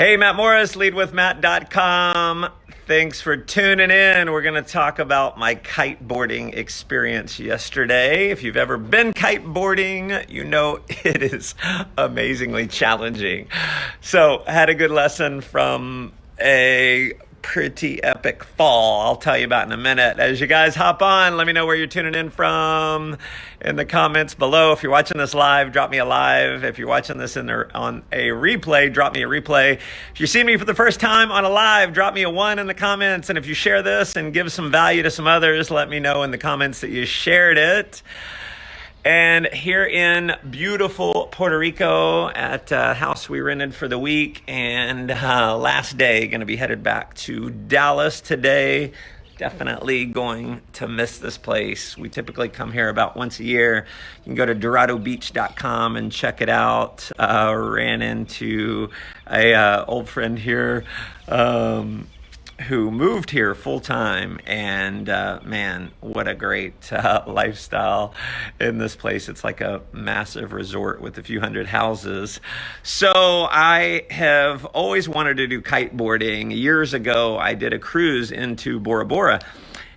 Hey, Matt Morris, leadwithmatt.com. Thanks for tuning in. We're going to talk about my kiteboarding experience yesterday. If you've ever been kiteboarding, you know it is amazingly challenging. So, I had a good lesson from a pretty epic fall I'll tell you about in a minute. As you guys hop on, let me know where you're tuning in from in the comments below. If you're watching this live, drop me a live. If you're watching this on a replay, drop me a replay. If you see me for the first time on a live, drop me a 1 in the comments. And if you share this and give some value to some others, let me know in the comments that you shared it. And here in beautiful Puerto Rico at a house we rented for the week, and last day, going to be headed back to Dallas today. Definitely going to miss this place. We typically come here about once a year. You can go to DoradoBeach.com and check it out. Ran into a old friend here who moved here full time, and man, what a great lifestyle in this place. It's like a massive resort with a few hundred houses. So I have always wanted to do kiteboarding. Years ago, I did a cruise into Bora Bora.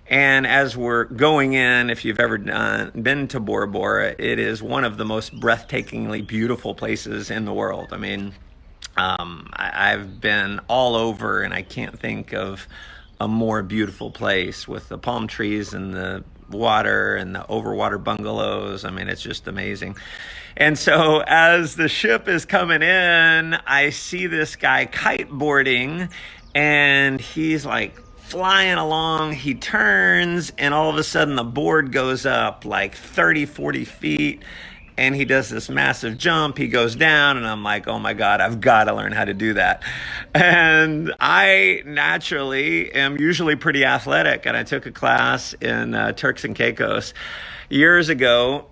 And as we're going in, if you've ever been to Bora Bora, it is one of the most breathtakingly beautiful places in the world. I mean, I've been all over, and I can't think of a more beautiful place with the palm trees and the water and the overwater bungalows. I mean, it's just amazing. And so as the ship is coming in, I see this guy kiteboarding, and he's like flying along. He turns, and all of a sudden the board goes up like 30, 40 feet. And he does this massive jump. He goes down, and I'm like, oh my God, I've got to learn how to do that. And I naturally am usually pretty athletic. And I took a class in Turks and Caicos years ago.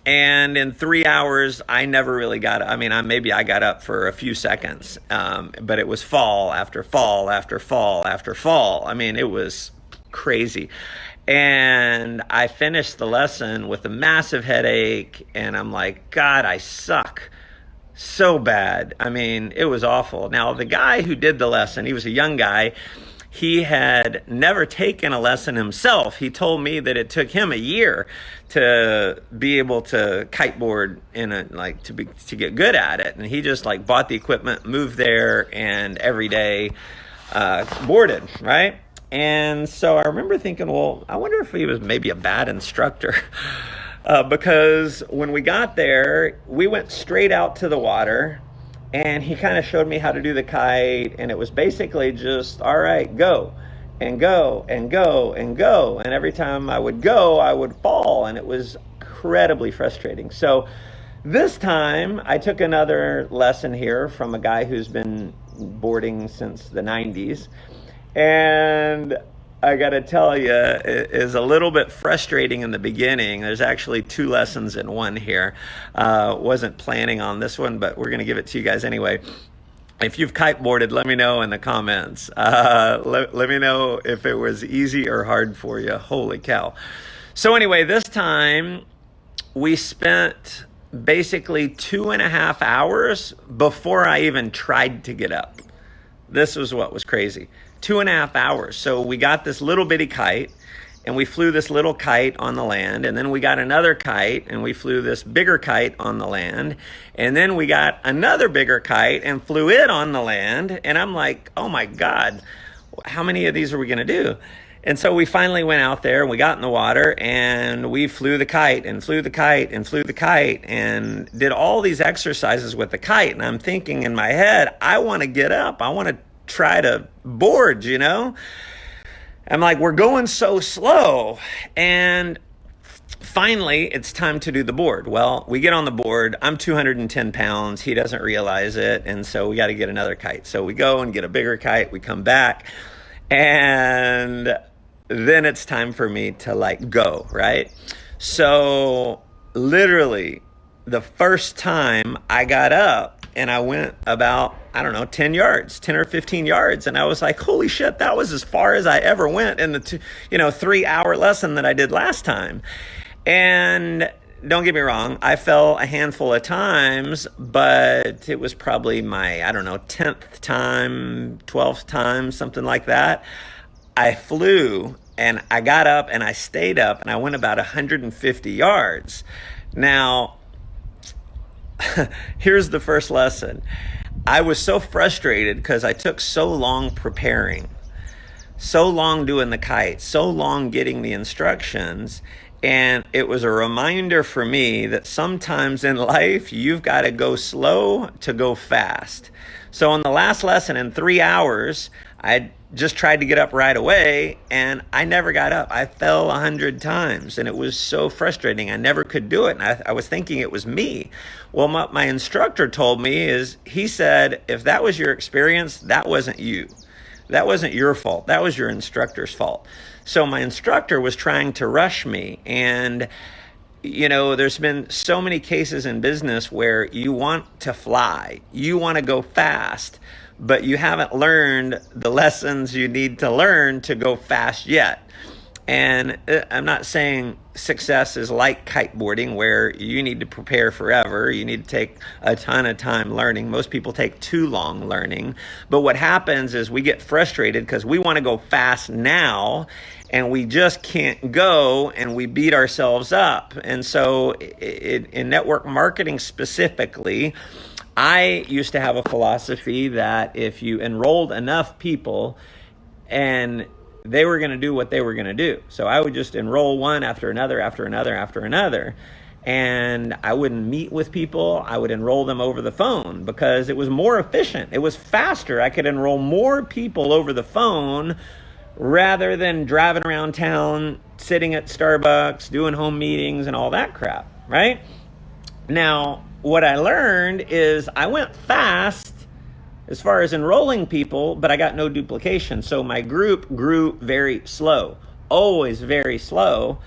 And in 3 hours, I never really got, maybe I got up for a few seconds. But it was fall after fall after fall after fall. I mean, it was crazy. And I finished the lesson with a massive headache, and I'm like, God, I suck so bad. I mean, it was awful. Now, the guy who did the lesson, he was a young guy. He had never taken a lesson himself. He told me that it took him a year to be able to kiteboard to get good at it. And he just bought the equipment, moved there, and every day boarded, right? And so I remember thinking, well, I wonder if he was maybe a bad instructor. Because when we got there, we went straight out to the water, and he kind of showed me how to do the kite. And it was basically just, all right, go and go and go and go. And every time I would go, I would fall. And it was incredibly frustrating. So this time I took another lesson here from a guy who's been boarding since the 90s. And I got to tell you, it is a little bit frustrating in the beginning. There's actually 2 lessons in one here. Wasn't planning on this one, but we're going to give it to you guys anyway. If you've kiteboarded, let me know in the comments. Let me know if it was easy or hard for you. Holy cow. So anyway, this time we spent basically 2.5 hours before I even tried to get up. This was what was crazy. 2.5 hours. So we got this little bitty kite, and we flew this little kite on the land, and then we got another kite, and we flew this bigger kite on the land, and then we got another bigger kite and flew it on the land. And I'm like, oh my God, how many of these are we going to do? And so we finally went out there, and we got in the water, and we flew the kite and flew the kite and flew the kite and did all these exercises with the kite. And I'm thinking in my head, I want to get up. I want to try to board, you know? I'm like, we're going so slow. And finally, it's time to do the board. Well, we get on the board. I'm 210 pounds. He doesn't realize it. And so we got to get another kite. So we go and get a bigger kite. We come back. And then it's time for me to go, right? So literally the first time I got up, and I went about, 10 yards, 10 or 15 yards. And I was like, holy shit, that was as far as I ever went in the 3-hour lesson that I did last time. And don't get me wrong, I fell a handful of times, but it was probably my, I don't know, 10th time, 12th time, something like that. I flew and I got up and I stayed up and I went about 150 yards. Now, here's the first lesson. I was so frustrated because I took so long preparing, so long doing the kite, so long getting the instructions. And it was a reminder for me that sometimes in life, you've got to go slow to go fast. So in the last lesson, in 3 hours, I just tried to get up right away and I never got up. I fell 100 times and it was so frustrating. I never could do it. And I was thinking it was me. Well, my instructor told me he said, if that was your experience, that wasn't you. That wasn't your fault. That was your instructor's fault. So my instructor was trying to rush me. And, there's been so many cases in business where you want to fly, you want to go fast, but you haven't learned the lessons you need to learn to go fast yet. And I'm not saying success is like kiteboarding where you need to prepare forever. You need to take a ton of time learning. Most people take too long learning. But what happens is we get frustrated because we want to go fast now and we just can't go and we beat ourselves up. And so in network marketing specifically, I used to have a philosophy that if you enrolled enough people and they were going to do what they were going to do. So I would just enroll one after another, after another, after another. And I wouldn't meet with people. I would enroll them over the phone because it was more efficient. It was faster. I could enroll more people over the phone rather than driving around town, sitting at Starbucks, doing home meetings and all that crap, right? Now, what I learned is I went fast as far as enrolling people, but I got no duplication. So my group grew very slow, always very slow,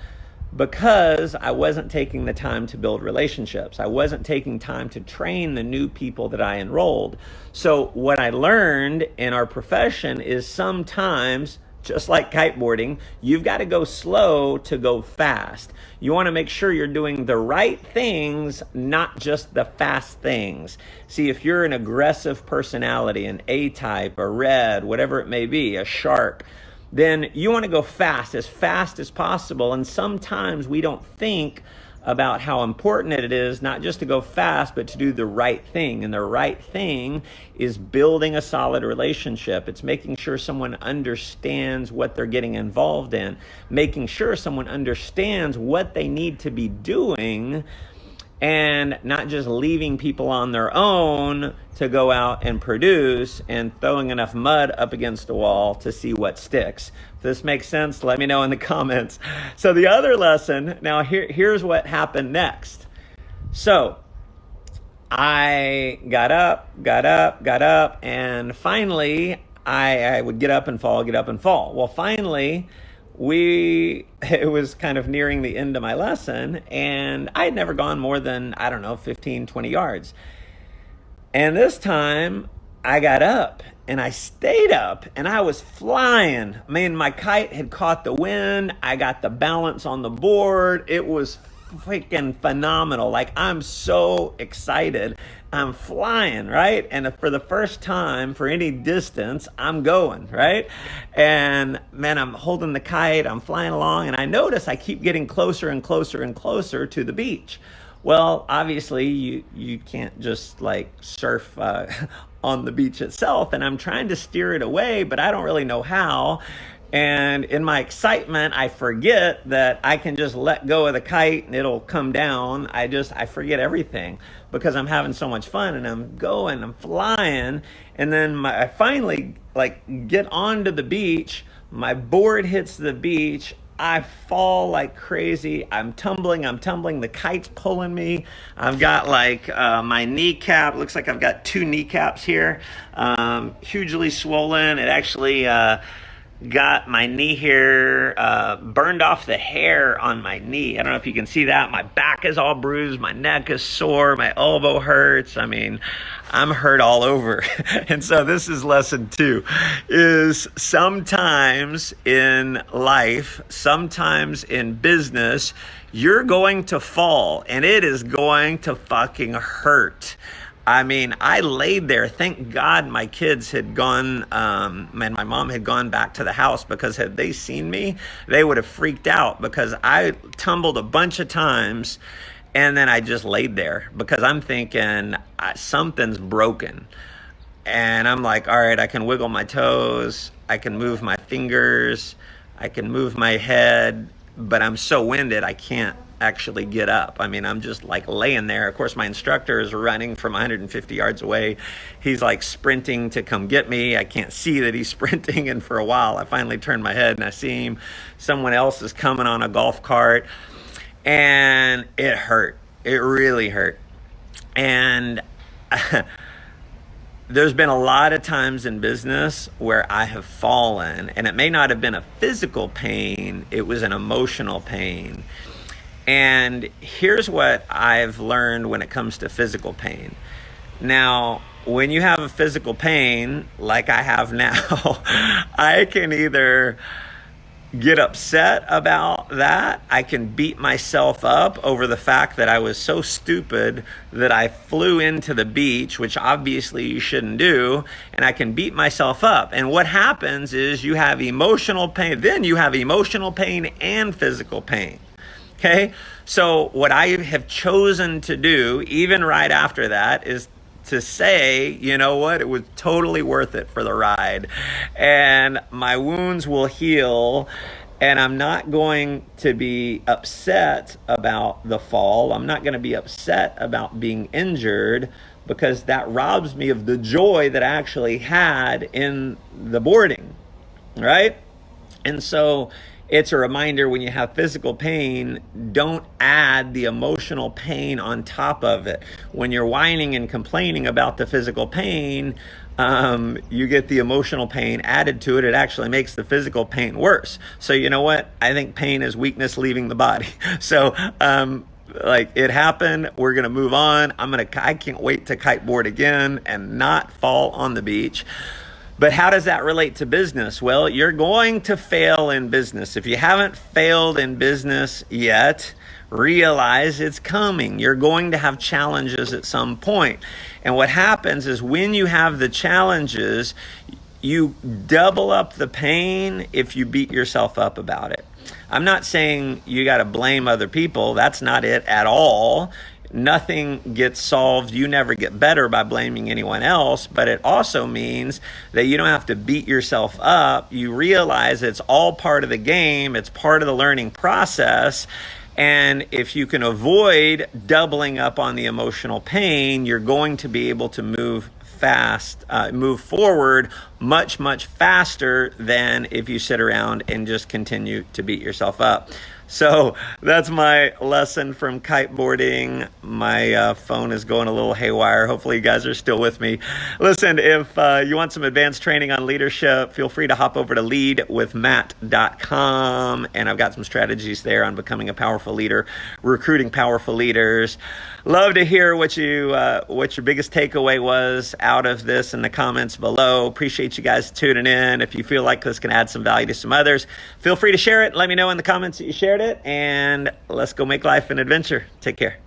because I wasn't taking the time to build relationships. I wasn't taking time to train the new people that I enrolled. So what I learned in our profession is sometimes, just like kiteboarding, you've got to go slow to go fast. You want to make sure you're doing the right things, not just the fast things. See, if you're an aggressive personality, an A-type, a red, whatever it may be, a shark, then you want to go fast as possible. And sometimes we don't think about how important it is not just to go fast, but to do the right thing. And the right thing is building a solid relationship. It's making sure someone understands what they're getting involved in, making sure someone understands what they need to be doing, and not just leaving people on their own to go out and produce and throwing enough mud up against a wall to see what sticks. If this makes sense, let me know in the comments. So the other lesson, now here's what happened next. So I got up, and finally I would get up and fall. Well, finally, it was kind of nearing the end of my lesson, and I had never gone more than, 15, 20 yards. And this time I got up and I stayed up and I was flying. I mean, my kite had caught the wind. I got the balance on the board. It was freaking phenomenal. Like, I'm so excited. I'm flying, right? And for the first time, for any distance, I'm going, right? And man, I'm holding the kite, I'm flying along, and I notice I keep getting closer and closer and closer to the beach. Well, obviously, you can't just like surf on the beach itself, and I'm trying to steer it away, but I don't really know how. And in my excitement, I forget that I can just let go of the kite and it'll come down. I forget everything because I'm having so much fun, and I'm flying. And then I finally get onto the beach. My board hits the beach. I fall like crazy. I'm tumbling. The kite's pulling me. I've got my kneecap. Looks like I've got 2 kneecaps here. Hugely swollen. It actually, got my knee here, burned off the hair on my knee. I don't know if you can see that. My back is all bruised. My neck is sore. My elbow hurts. I mean, I'm hurt all over. And so this is lesson 2, is sometimes in life, sometimes in business, you're going to fall and it is going to fucking hurt. I mean, I laid there. Thank God my kids had gone, and my mom had gone back to the house, because had they seen me, they would have freaked out, because I tumbled a bunch of times and then I just laid there because I'm thinking something's broken. And I'm like, all right, I can wiggle my toes, I can move my fingers, I can move my head, but I'm so winded I can't actually get up. I mean, I'm just like laying there. Of course, my instructor is running from 150 yards away. He's like sprinting to come get me. I can't see that he's sprinting. And for a while, I finally turn my head and I see him. Someone else is coming on a golf cart, and it hurt. It really hurt. And there's been a lot of times in business where I have fallen, and it may not have been a physical pain, it was an emotional pain. And here's what I've learned when it comes to physical pain. Now, when you have a physical pain, like I have now, I can either get upset about that. I can beat myself up over the fact that I was so stupid that I flew into the beach, which obviously you shouldn't do, and I can beat myself up. And what happens is you have emotional pain, then you have emotional pain and physical pain. Okay, so what I have chosen to do, even right after that, is to say, you know what, it was totally worth it for the ride. And my wounds will heal, and I'm not going to be upset about the fall. I'm not going to be upset about being injured, because that robs me of the joy that I actually had in the boarding, right? And so it's a reminder, when you have physical pain, don't add the emotional pain on top of it. When you're whining and complaining about the physical pain, you get the emotional pain added to it. It actually makes the physical pain worse. So you know what? I think pain is weakness leaving the body. So like, it happened, we're gonna move on. I can't wait to kiteboard again and not fall on the beach. But how does that relate to business? Well, you're going to fail in business. If you haven't failed in business yet, realize it's coming. You're going to have challenges at some point. And what happens is, when you have the challenges, you double up the pain if you beat yourself up about it. I'm not saying you got to blame other people. That's not it at all. Nothing gets solved. You never get better by blaming anyone else. But it also means that you don't have to beat yourself up. You realize it's all part of the game. It's part of the learning process. And if you can avoid doubling up on the emotional pain, you're going to be able to move forward much, much faster than if you sit around and just continue to beat yourself up. So that's my lesson from kiteboarding. My phone is going a little haywire. Hopefully you guys are still with me. Listen, if you want some advanced training on leadership, feel free to hop over to leadwithmatt.com. And I've got some strategies there on becoming a powerful leader, recruiting powerful leaders. Love to hear what your biggest takeaway was out of this in the comments below. Appreciate you guys tuning in. If you feel like this can add some value to some others, feel free to share it. Let me know in the comments that you shared it, and let's go make life an adventure. Take care.